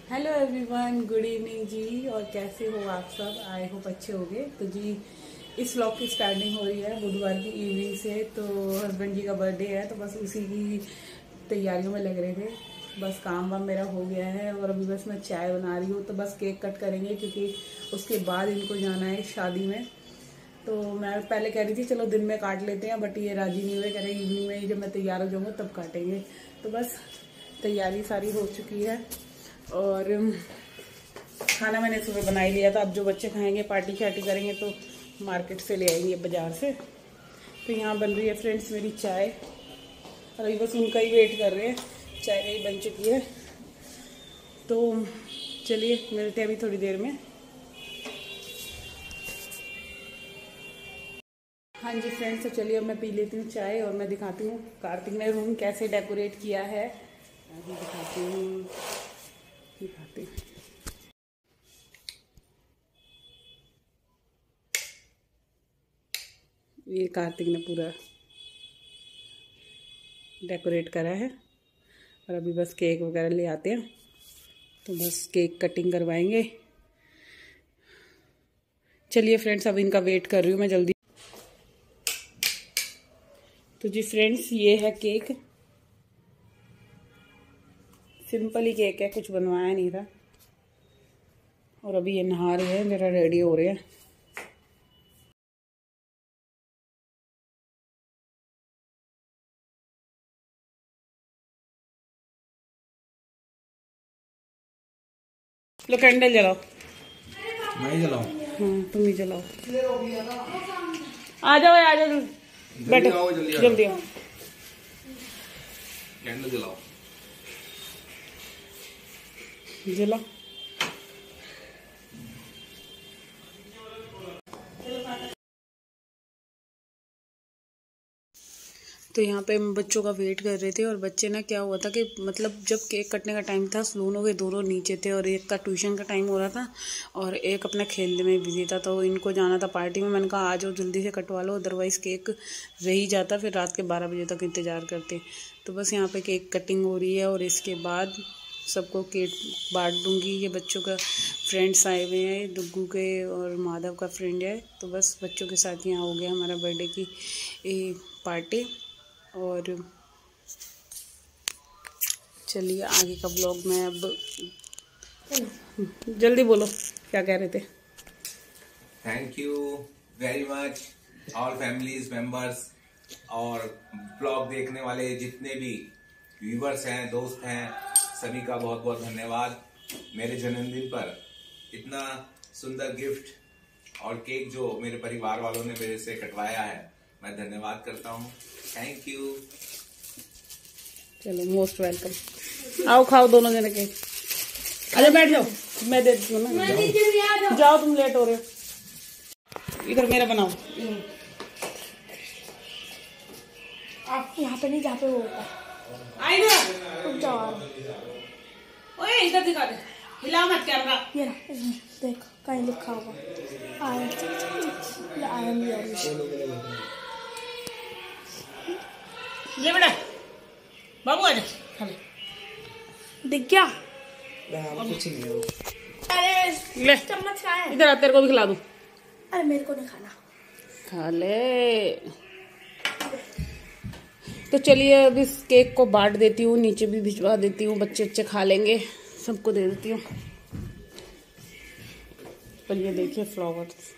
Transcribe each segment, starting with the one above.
Hello everyone, good evening जी। और कैसे हो आप सब? आई होप अच्छे होंगे। तो जी इस व्लॉग की स्टार्टिंग हो रही है बुधवार की इवनिंग से। तो हस्बैंड जी का बर्थडे है, तो बस उसी की तैयारियों में लग रहे थे। बस काम वाम मेरा हो गया है और अभी बस मैं चाय बना रही हूँ। तो बस केक कट करेंगे क्योंकि उसके बाद इनको जाना है शादी में। तो मैं पहले कह रही थी चलो दिन में काट लेते हैं, बट ये राजी नहीं हुए, कह रहे इवनिंग में ही जब मैं तैयार हो जाऊँगा तब काटेंगे। तो बस तैयारी सारी हो चुकी है और खाना मैंने सुबह बना ही लिया था। अब जो बच्चे खाएंगे पार्टी शार्टी करेंगे तो मार्केट से ले आएंगे बाज़ार से। तो यहाँ बन रही है फ्रेंड्स मेरी चाय और अभी बस उनका ही वेट कर रहे हैं। चाय मेरी बन चुकी है, तो चलिए मिलते हैं अभी थोड़ी देर में। हाँ जी फ्रेंड्स, तो चलिए अब मैं पी लेती हूँ चाय और मैं दिखाती हूँ कार्तिक ने रूम कैसे डेकोरेट किया है। अभी दिखाती हूँ। ये कार्तिक ने पूरा डेकोरेट करा है और अभी बस केक वगैरह ले आते हैं तो बस केक कटिंग करवाएंगे। चलिए फ्रेंड्स, अब इनका वेट कर रही हूँ मैं जल्दी। तो जी फ्रेंड्स, ये है केक। सिंपल ही केक है, कुछ बनवाया नहीं था। और अभी ये नहा रहे हैं, जरा रेडी हो रहे हैं। लो कैंडल जलाओ। मैं ही जलाऊं? हाँ तुम ही जलाओ। आ जाओ आ जाओ, बैठो जल्दी आओ। कैंडल जलाओ। जलाओ। तो यहाँ पे हम बच्चों का वेट कर रहे थे और बच्चे ना क्या हुआ था कि मतलब जब केक कटने का टाइम था दोनों के दोनों नीचे थे और एक का ट्यूशन का टाइम हो रहा था और एक अपने खेलने में बिजी था। तो इनको जाना था पार्टी में। मैंने कहा आ जाओ जल्दी से कटवा लो, अदरवाइज़ केक रह ही जाता, फिर रात के 12 बजे तक इंतज़ार करते। तो बस यहाँ पर केक कटिंग हो रही है और इसके बाद सबको केक बांट दूँगी। ये बच्चों का फ्रेंड्स आए हुए हैं, दुग्गू के और माधव का फ्रेंड है। तो बस बच्चों के साथ यहाँ हो गया हमारा बर्थडे की पार्टी। और चलिए आगे का ब्लॉग में अब जल्दी बोलो क्या कह रहे थे। Thank you very much all families members और ब्लॉग देखने वाले जितने भी व्यूवर्स हैं, दोस्त हैं, सभी का बहुत बहुत धन्यवाद। मेरे जन्मदिन पर इतना सुंदर गिफ्ट और केक जो मेरे परिवार वालों ने मेरे से कटवाया है, मैं धन्यवाद करता हूँ। Thank you. चलो मोस्ट वेलकम। आओ खाओ दोनों जने के। अरे बैठ जाओ, मैं दे देती हूँ ना। जाओ तुम लेट हो रहे हो। इधर मेरा बनाओ। आप यहाँ पे नहीं, जहाँ पे वो होता है। आई ना ओए इधर दिखा दे, हिला मत कैमरा। ये ना देख कहीं लिखा होगा आई एम ले बेटा बाबू आ जा। दिख गया। कुछ नहीं है। अरे ले चम्मच का है। इधर आ, तेरे को भी खिला दूं। अरे मेरे को नहीं खाना। खा ले। तो चलिए अब इस केक को बांट देती हूँ, नीचे भी भिजवा देती हूँ, बच्चे खा लेंगे, सबको दे देती हूँ। पर ये देखिए फ्लावर्स।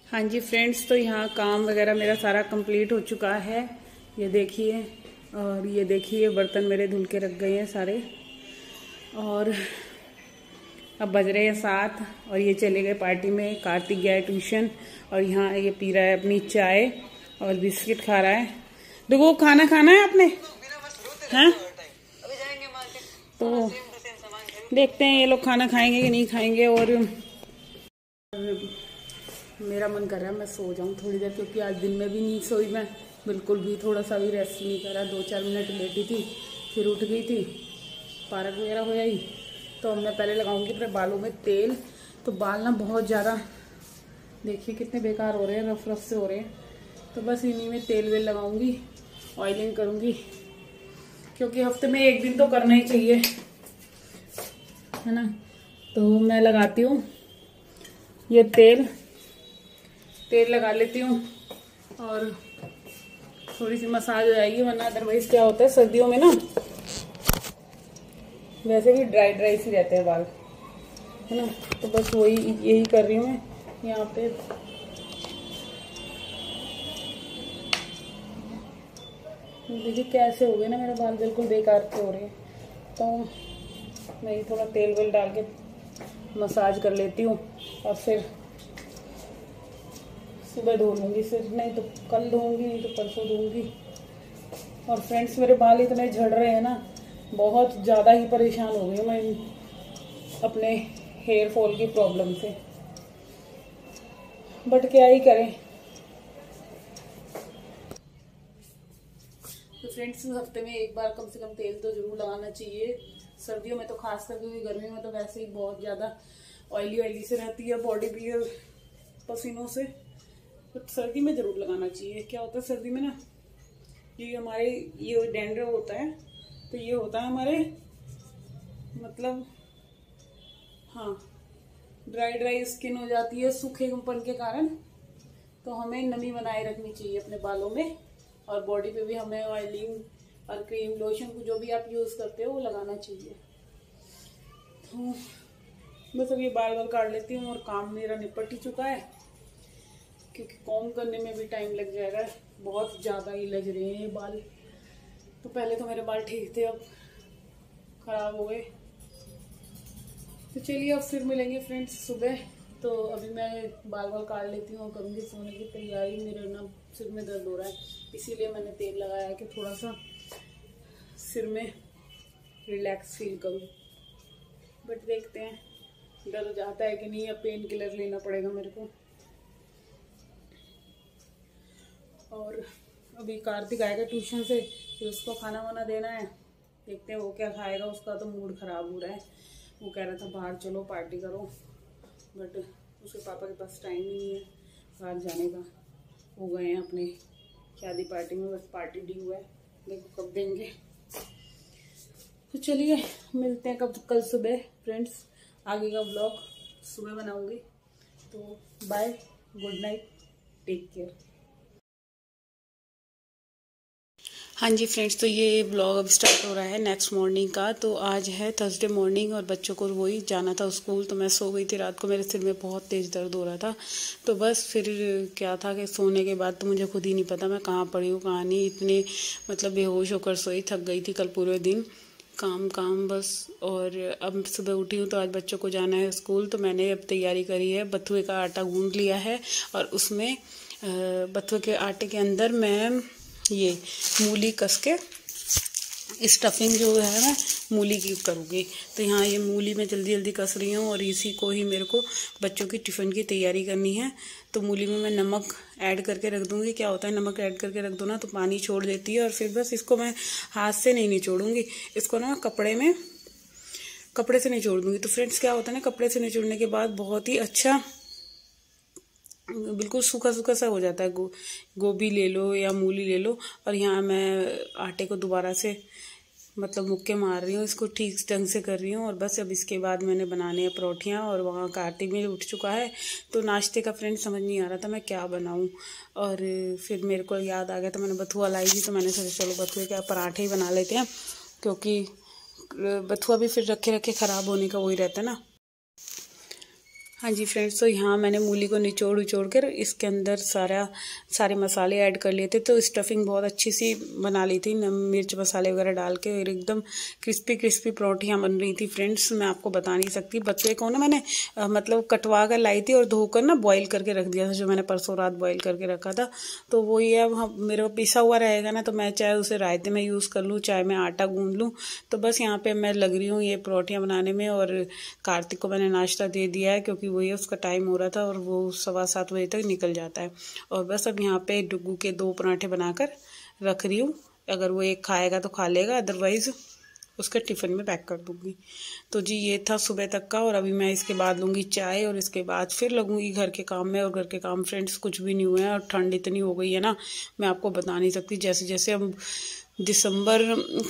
हाँ जी फ्रेंड्स, तो यहाँ काम वगैरह मेरा सारा कंप्लीट हो चुका है। ये देखिए, और ये देखिए बर्तन मेरे धुल के रख गए हैं सारे। और अब बज रहे हैं 7 और ये चले गए पार्टी में। कार्तिक गया है ट्यूशन और यहाँ ये पी रहा है अपनी चाय और बिस्किट खा रहा है। देखो खाना खाना है आपने, हैं? तो देखते हैं ये लोग खाना खाएंगे कि नहीं खाएंगे। और मेरा मन कर रहा है मैं सो जाऊं थोड़ी देर, क्योंकि आज दिन में भी नहीं सोई मैं बिल्कुल भी, थोड़ा सा भी रेस्ट नहीं करा। 2-4 मिनट लेटी थी, फिर उठ गई थी, पार्क वगैरह हो आई। तो मैं पहले लगाऊंगी अपने बालों में तेल। तो बाल ना बहुत ज़्यादा देखिए कितने बेकार हो रहे हैं, रफ रफ से हो रहे हैं। तो बस इन्हीं में तेल वेल लगाऊंगी, ऑयलिंग करूंगी, क्योंकि हफ्ते में एक दिन तो करना ही चाहिए, है ना। तो मैं लगाती हूँ ये तेल लगा लेती हूँ और थोड़ी सी मसाज हो जाएगी। वरना अदरवाइज क्या होता है सर्दियों में ना, वैसे भी ड्राई सी रहते हैं बाल, है ना। तो बस वही यही कर रही हूँ मैं यहाँ पे। देखिए कैसे हो गए ना मेरे बाल, बिल्कुल बेकार के हो रहे हैं। तो मैं थोड़ा तेल वेल डाल के मसाज कर लेती हूँ और फिर सुबह धो लूँगी, फिर नहीं तो कल धोऊंगी, नहीं तो परसों धोऊंगी। और फ्रेंड्स मेरे बाल इतने झड़ रहे हैं ना, बहुत ज़्यादा ही परेशान हो गई मैं अपने हेयर फॉल की प्रॉब्लम से, बट क्या ही करें। तो फ्रेंड्स हफ्ते में एक बार कम से कम तेल तो जरूर लगाना चाहिए। सर्दियों में तो खास कर, क्योंकि गर्मी में तो वैसे ही बहुत ज़्यादा ऑयली से रहती है बॉडी भी पसीनों से, तो सर्दी में ज़रूर लगाना चाहिए। क्या होता है सर्दी में ना, ये हमारे ये डैंड्रफ होता है, तो ये होता है हमारे मतलब हाँ ड्राई स्किन हो जाती है सूखेपन के कारण। तो हमें नमी बनाए रखनी चाहिए अपने बालों में, और बॉडी पे भी हमें ऑयलिंग और क्रीम लोशन को जो भी आप यूज़ करते हो वो लगाना चाहिए। तो बस अब ये बाल काट लेती हूँ और काम मेरा निपट ही चुका है, क्योंकि कॉम्ब करने में भी टाइम लग जाएगा, बहुत ज़्यादा ही लग रहे हैं ये बाल। तो पहले तो मेरे बाल ठीक थे, अब खराब हो गए। तो चलिए अब फिर मिलेंगे फ्रेंड्स सुबह। तो अभी मैं बाल काट लेती हूँ और करूँगी सोने की तैयारी। मेरे ना सिर में दर्द हो रहा है, इसीलिए मैंने तेल लगाया कि थोड़ा सा सिर में रिलैक्स फील करूँ। बट देखते हैं दर्द जाता है कि नहीं, अब पेन किलर लेना पड़ेगा मेरे को। और अभी कार्तिक आएगा ट्यूशन से, फिर उसको खाना वाना देना है। देखते हैं वो क्या खाएगा, उसका तो मूड ख़राब हो रहा है। वो कह रहा था बाहर चलो पार्टी करो, बट उसके पापा के पास टाइम ही नहीं है बाहर जाने का। वो गए हैं अपने शादी पार्टी में, बस पार्टी ड्यू है, देखो कब देंगे। तो चलिए मिलते हैं कल सुबह फ्रेंड्स। आगे का ब्लॉग सुबह बनाऊंगी। तो bye, good night, take care. हाँ जी फ्रेंड्स, तो ये ब्लॉग अब स्टार्ट हो रहा है नेक्स्ट मॉर्निंग का। तो आज है थर्सडे मॉर्निंग और बच्चों को वही जाना था स्कूल। तो मैं सो गई थी रात को, मेरे सिर में बहुत तेज़ दर्द हो रहा था। तो बस फिर क्या था कि सोने के बाद तो मुझे खुद ही नहीं पता मैं कहाँ पड़ी हूँ कहाँ नहीं, इतने मतलब बेहोश होकर सोई, थक गई थी कल पूरे दिन काम बस। और अब सुबह उठी हूँ तो आज बच्चों को जाना है स्कूल। तो मैंने अब तैयारी करी है, बथुए का आटा गूँध लिया है और उसमें बथुए के आटे के अंदर मैं ये मूली कस के स्टफिंग जो है मैं मूली की करूँगी। तो यहाँ ये मूली मैं जल्दी जल्दी कस रही हूँ और इसी को ही मेरे को बच्चों की टिफ़िन की तैयारी करनी है। तो मूली में मैं नमक ऐड करके रख दूँगी। क्या होता है नमक ऐड करके रख दो ना तो पानी छोड़ देती है, और फिर बस इसको मैं हाथ से नहीं निचोड़ूँगी, इसको ना कपड़े से निचोड़ दूँगी। तो फ्रेंड्स क्या होता है ना, कपड़े से निचोड़ने के बाद बहुत ही अच्छा बिल्कुल सूखा सूखा सा हो जाता है। गोभी ले लो या मूली ले लो। और यहाँ मैं आटे को दोबारा से मतलब मुक्के मार रही हूँ, इसको ठीक ढंग से कर रही हूँ। और बस अब इसके बाद मैंने बनाने हैं परोठियाँ, और वहाँ कार्तिक भी उठ चुका है। तो नाश्ते का फ्रेंड समझ नहीं आ रहा था मैं क्या बनाऊँ, और फिर मेरे को याद आ गया तो मैंने बथुआ लाई थी। तो मैंने सोचा चलो बथुए के पराठे ही बना लेते हैं, क्योंकि बथुआ भी फिर रखे रखे ख़राब होने का वही रहता है ना। हाँ जी फ्रेंड्स, तो यहाँ मैंने मूली को निचोड़ कर इसके अंदर सारे मसाले ऐड कर लिए थे। तो स्टफिंग बहुत अच्छी सी बना ली थी, मिर्च मसाले वगैरह डाल के, और एकदम क्रिस्पी परोठियाँ बन रही थी फ्रेंड्स। मैं आपको बता नहीं सकती। बच्चे को ना मैंने मतलब कटवा कर लाई थी और धोकर ना बॉईल करके रख दिया था, जो मैंने परसों रात बॉईल करके रखा था। तो वो ये अब मेरे को पिसा हुआ रहेगा ना, तो मैं चाहे उसे रायते में यूज़ कर लूँ, चाहे मैं आटा गूँध लूँ। तो बस यहाँ पर मैं लग रही हूँ ये परोठियाँ बनाने में। और कार्तिक को मैंने नाश्ता दे दिया है, क्योंकि वही उसका टाइम हो रहा था और वो 7:15 बजे तक निकल जाता है। और बस अब यहाँ पे डुग्गू के 2 पराठे बनाकर रख रही हूँ। अगर वो एक खाएगा तो खा लेगा, अदरवाइज उसका टिफ़िन में पैक कर दूँगी। तो जी ये था सुबह तक का, और अभी मैं इसके बाद लूँगी चाय और इसके बाद फिर लगूँगी घर के काम में। और घर के काम फ्रेंड्स कुछ भी नहीं हुए हैं, और ठंड इतनी हो गई है ना, मैं आपको बता नहीं सकती। जैसे जैसे अब दिसंबर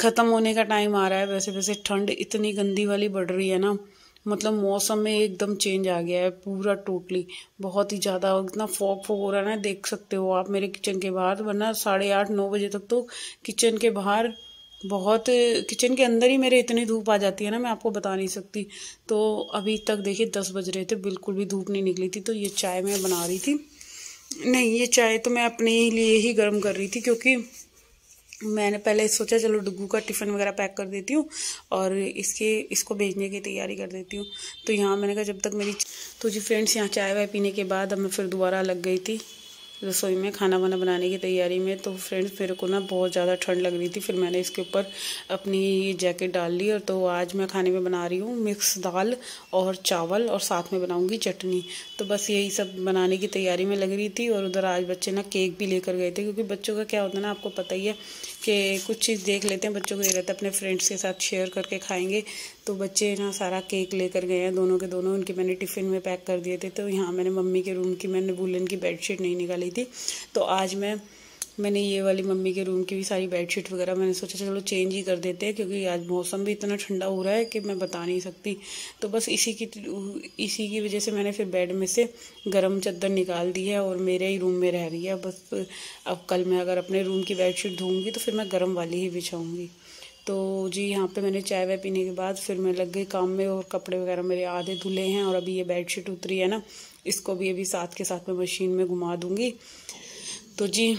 ख़त्म होने का टाइम आ रहा है, वैसे वैसे ठंड इतनी गंदी वाली बढ़ रही है ना, मतलब मौसम में एकदम चेंज आ गया है पूरा टोटली, बहुत ही ज़्यादा। इतना फॉग हो रहा है ना, देख सकते हो आप मेरे किचन के बाहर, वरना 8:30-9 बजे तक तो किचन के बाहर बहुत, किचन के अंदर ही मेरे इतनी धूप आ जाती है ना, मैं आपको बता नहीं सकती। तो अभी तक देखिए 10 बज रहे थे, बिल्कुल भी धूप नहीं निकली थी। तो ये चाय मैं बना रही थी, नहीं ये चाय तो मैं अपने लिए ही गर्म कर रही थी, क्योंकि मैंने पहले सोचा चलो डुग्गू का टिफ़िन वगैरह पैक कर देती हूँ और इसको भेजने की तैयारी कर देती हूँ। तो यहाँ मैंने कहा जब तक मेरी, तो जी फ्रेंड्स यहाँ चाय वाय पीने के बाद अब मैं फिर दोबारा लग गई थी रसोई में खाना वाना बनाने की तैयारी में। तो फ्रेंड्स मेरे को ना बहुत ज़्यादा ठंड लग रही थी, फिर मैंने इसके ऊपर अपनी जैकेट डाल ली। और तो आज मैं खाने में बना रही हूँ मिक्स दाल और चावल, और साथ में बनाऊँगी चटनी। तो बस यही सब बनाने की तैयारी में लग रही थी। और उधर आज बच्चे ना केक भी लेकर गए थे, क्योंकि बच्चों का क्या होता है ना, आपको पता ही है कि कुछ चीज़ देख लेते हैं, बच्चों को ये रहता है अपने फ्रेंड्स के साथ शेयर करके खाएंगे। तो बच्चे ना सारा केक लेकर गए हैं, दोनों के दोनों, उनके मैंने टिफ़िन में पैक कर दिए थे। तो यहाँ मैंने मम्मी के रूम की, मैंने वूलन की बेडशीट नहीं निकाली थी, तो आज मैंने ये वाली मम्मी के रूम की भी सारी बेडशीट वगैरह मैंने सोचा चलो चेंज ही कर देते हैं, क्योंकि आज मौसम भी इतना ठंडा हो रहा है कि मैं बता नहीं सकती। तो बस इसी की वजह से मैंने फिर बेड में से गर्म चादर निकाल दी है और मेरे ही रूम में रह रही है। बस अब कल मैं अगर अपने रूम की बेडशीट धोऊंगी तो फिर मैं गर्म वाली ही बिछाऊँगी। तो जी यहाँ पे मैंने चाय वाय पीने के बाद फिर मैं लग गई काम में, और कपड़े वगैरह मेरे आधे धुले हैं। और अभी ये बेडशीट उतरी है ना, इसको भी अभी साथ के साथ में मशीन में घुमा दूँगी। तो जी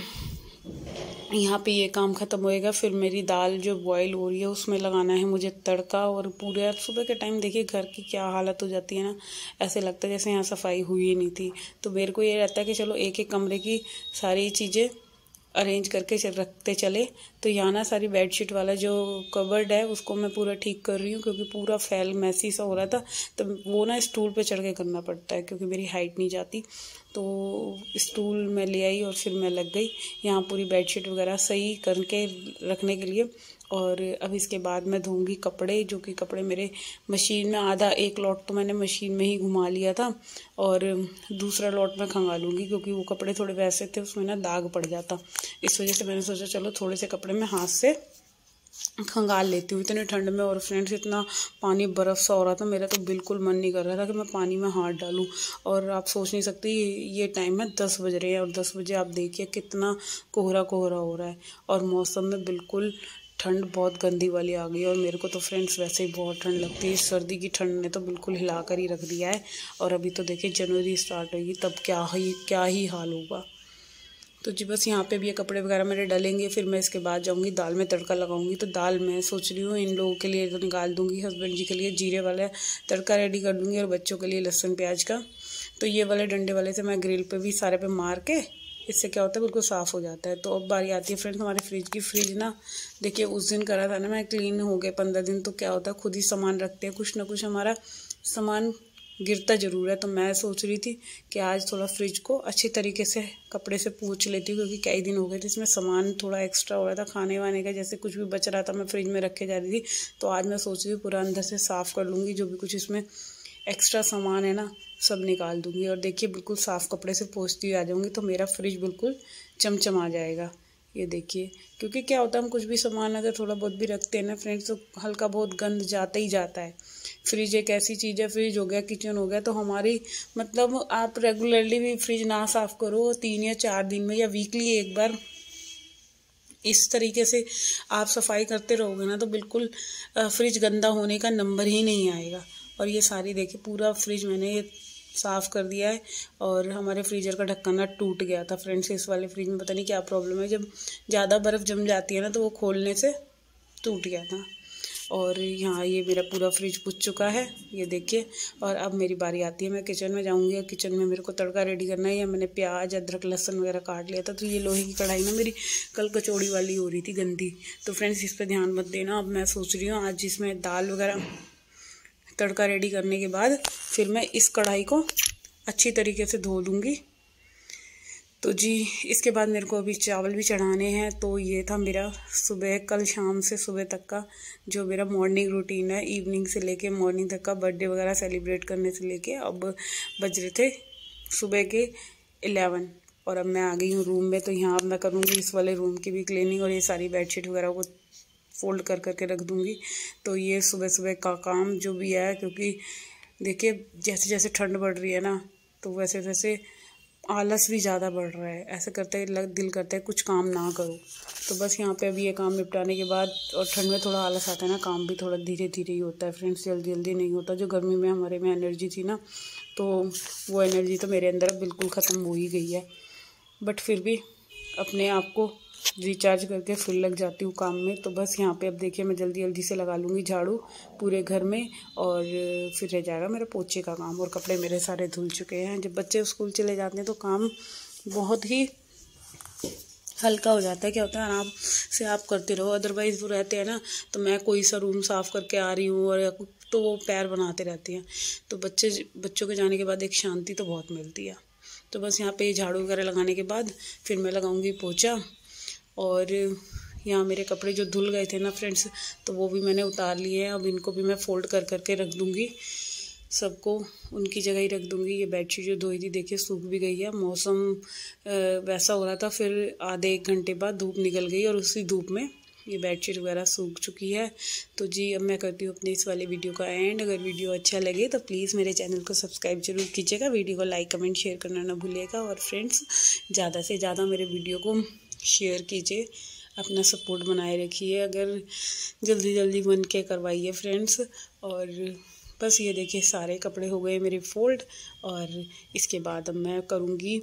यहाँ पे ये काम ख़त्म होएगा, फिर मेरी दाल जो बॉईल हो रही है उसमें लगाना है मुझे तड़का। और पूरे अब सुबह के टाइम देखिए घर की क्या हालत हो जाती है ना, ऐसे लगता है जैसे यहाँ सफाई हुई ही नहीं थी। तो मेरे को ये रहता है कि चलो एक एक कमरे की सारी चीज़ें अरेंज करके रखते चले। तो यहाँ ना सारी बेडशीट वाला जो कबर्ड है उसको मैं पूरा ठीक कर रही हूँ, क्योंकि पूरा फैल मैसी सा हो रहा था। तो वो ना स्टूल पे चढ़ के करना पड़ता है, क्योंकि मेरी हाइट नहीं जाती। तो स्टूल में ले आई और फिर मैं लग गई यहाँ पूरी बेडशीट वगैरह सही करके रखने के लिए। और अब इसके बाद मैं धोऊंगी कपड़े, जो कि कपड़े मेरे मशीन में आधा एक लॉट तो मैंने मशीन में ही घुमा लिया था, और दूसरा लॉट में खंगालूंगी, क्योंकि वो कपड़े थोड़े वैसे थे उसमें ना दाग पड़ जाता। इस वजह से मैंने सोचा चलो थोड़े से कपड़े मैं हाथ से खंगाल लेती हूँ इतने ठंड में। और फ्रेंड्स इतना पानी बर्फ़ सा हो रहा था, मेरा तो बिल्कुल मन नहीं कर रहा था कि मैं पानी में हाथ डालूँ। और आप सोच नहीं सकती ये टाइम है 10 बज रहे हैं, और 10 बजे आप देखिए कितना कोहरा कोहरा हो रहा है, और मौसम में बिल्कुल ठंड बहुत गंदी वाली आ गई। और मेरे को तो फ्रेंड्स वैसे ही बहुत ठंड लगती है, सर्दी की ठंड ने तो बिल्कुल हिला कर ही रख दिया है। और अभी तो देखिए जनवरी स्टार्ट होगी, तब क्या ही हाल होगा। तो जी बस यहाँ पे भी ये कपड़े वगैरह मेरे डलेंगे, फिर मैं इसके बाद जाऊँगी दाल में तड़का लगाऊंगी। तो दाल मैं सोच रही हूँ इन लोगों के लिए तो निकाल दूँगी, हस्बैंड जी के लिए जीरे वाला तड़का रेडी कर दूँगी, और बच्चों के लिए लहसुन प्याज का। तो ये वाले डंडे वाले से मैं ग्रिल पे भी सारे पे मार के, इससे क्या होता है बिल्कुल साफ़ हो जाता है। तो अब बारी आती है फ्रेंड्स हमारे फ्रिज की। फ्रिज ना देखिए उस दिन करा था ना मैं, क्लीन हो गए 15 दिन। तो क्या होता है खुद ही सामान रखते हैं, कुछ ना कुछ हमारा सामान गिरता ज़रूर है। तो मैं सोच रही थी कि आज थोड़ा फ्रिज को अच्छी तरीके से कपड़े से पोंछ लेती हूँ, क्योंकि कई दिन हो गए थे इसमें सामान थोड़ा एक्स्ट्रा हो रहा था खाने वाने का, जैसे कुछ भी बच रहा था मैं फ्रिज में रखे जा रही थी। तो आज मैं सोच रही हूँ पूरा अंदर से साफ़ कर लूँगी, जो भी कुछ इसमें एक्स्ट्रा सामान है ना सब निकाल दूँगी। और देखिए बिल्कुल साफ़ कपड़े से पोंछती हुई आ जाऊँगी, तो मेरा फ्रिज बिल्कुल चमचमा जाएगा। ये देखिए, क्योंकि क्या होता है हम कुछ भी सामान अगर थोड़ा बहुत भी रखते हैं ना फ्रेंड्स, तो हल्का बहुत गंद जाता ही जाता है। फ्रिज एक ऐसी चीज़ है, फ्रिज हो गया, किचन हो गया, तो हमारी मतलब आप रेगुलरली भी फ्रिज ना साफ़ करो, 3 या 4 दिन में या वीकली एक बार इस तरीके से आप सफाई करते रहोगे ना, तो बिल्कुल फ्रिज गंदा होने का नंबर ही नहीं आएगा। और ये सारी देखिए पूरा फ्रिज मैंने ये साफ़ कर दिया है। और हमारे फ्रीजर का ढक्कन ना टूट गया था फ्रेंड्स, इस वाले फ्रिज में पता नहीं क्या प्रॉब्लम है, जब ज़्यादा बर्फ़ जम जाती है ना तो वो खोलने से टूट गया था। और यहाँ ये मेरा पूरा फ्रिज पूछ चुका है, ये देखिए। और अब मेरी बारी आती है, मैं किचन में जाऊँगी, और किचन में मेरे को तड़का रेडी करना है। या मैंने प्याज अदरक लहसुन वगैरह काट लिया था। तो ये लोहे की कढ़ाई ना मेरी कल कचौड़ी वाली हो रही थी गंदी, तो फ्रेंड्स इस पर ध्यान मत देना। अब मैं सोच रही हूँ आज इसमें दाल वगैरह तड़का रेडी करने के बाद फिर मैं इस कढ़ाई को अच्छी तरीके से धो लूँगी। तो जी इसके बाद मेरे को अभी चावल भी चढ़ाने हैं। तो ये था मेरा सुबह, कल शाम से सुबह तक का जो मेरा मॉर्निंग रूटीन है, इवनिंग से लेके मॉर्निंग तक का, बर्थडे वगैरह सेलिब्रेट करने से लेके अब बज रहे थे सुबह के 11 और अब मैं आ गई हूँ रूम में। तो यहाँ अब मैं करूँगी इस वाले रूम की भी क्लीनिंग और ये सारी बेडशीट वगैरह को फोल्ड कर करके रख दूँगी। तो ये सुबह सुबह का काम जो भी है, क्योंकि देखिए जैसे जैसे ठंड बढ़ रही है ना, तो वैसे वैसे आलस भी ज़्यादा बढ़ रहा है। ऐसे करते दिल करता है कुछ काम ना करो। तो बस यहाँ पे अभी ये काम निपटाने के बाद, और ठंड में थोड़ा आलस आता है ना, काम भी थोड़ा धीरे धीरे ही होता है फ्रेंड्स, जल्दी जल्दी नहीं होता। जो गर्मी में हमारे में एनर्जी थी ना, तो वो एनर्जी तो मेरे अंदर अब बिल्कुल ख़त्म हो ही गई है। बट फिर भी अपने आप को रिचार्ज करके फिर लग जाती हूँ काम में। तो बस यहाँ पे अब देखिए मैं जल्दी जल्दी से लगा लूँगी झाड़ू पूरे घर में, और फिर रह जाएगा मेरा पोछे का काम। और कपड़े मेरे सारे धुल चुके हैं। जब बच्चे स्कूल चले जाते हैं तो काम बहुत ही हल्का हो जाता है। क्या होता है, आराम से आप करते रहो। अदरवाइज़ वो रहते हैं ना, तो मैं कोई सा रूम साफ़ करके आ रही हूँ और तो वो पैर बनाते रहते हैं। तो बच्चों के जाने के बाद एक शांति तो बहुत मिलती है। तो बस यहाँ पे झाड़ू वगैरह लगाने के बाद फिर मैं लगाऊंगी पोछा। और यहाँ मेरे कपड़े जो धुल गए थे ना फ्रेंड्स, तो वो भी मैंने उतार लिए हैं। अब इनको भी मैं फ़ोल्ड कर करके रख दूँगी, सबको उनकी जगह ही रख दूँगी। ये बेडशीट जो धोई थी देखिए सूख भी गई है। मौसम वैसा हो रहा था, फिर आधे 1 घंटे बाद धूप निकल गई और उसी धूप में ये बेडशीट वगैरह सूख चुकी है। तो जी अब मैं करती हूँ अपनी इस वाले वीडियो का एंड। अगर वीडियो अच्छा लगे तो प्लीज़ मेरे चैनल को सब्सक्राइब जरूर कीजिएगा, वीडियो को लाइक कमेंट शेयर करना ना भूलिएगा। और फ्रेंड्स ज़्यादा से ज़्यादा मेरे वीडियो को शेयर कीजिए, अपना सपोर्ट बनाए रखिए। अगर जल्दी जल्दी बन के करवाइए फ्रेंड्स। और बस ये देखिए सारे कपड़े हो गए मेरे फोल्ड। और इसके बाद अब मैं करूँगी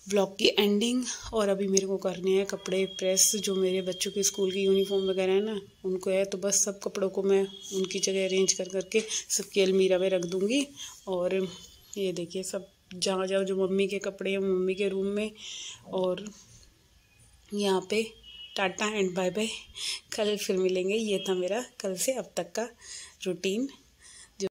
ब्लॉग की एंडिंग। और अभी मेरे को करने हैं कपड़े प्रेस, जो मेरे बच्चों के स्कूल की यूनिफॉर्म वगैरह है ना, उनको है। तो बस सब कपड़ों को मैं उनकी जगह अरेंज कर करके सबकी अलमीरा में रख दूँगी। और ये देखिए सब जहाँ जहाँ जो मम्मी के कपड़े हैं मम्मी के रूम में। और यहाँ पे टाटा एंड बाय बाय, कल फिर मिलेंगे। ये था मेरा कल से अब तक का रूटीन।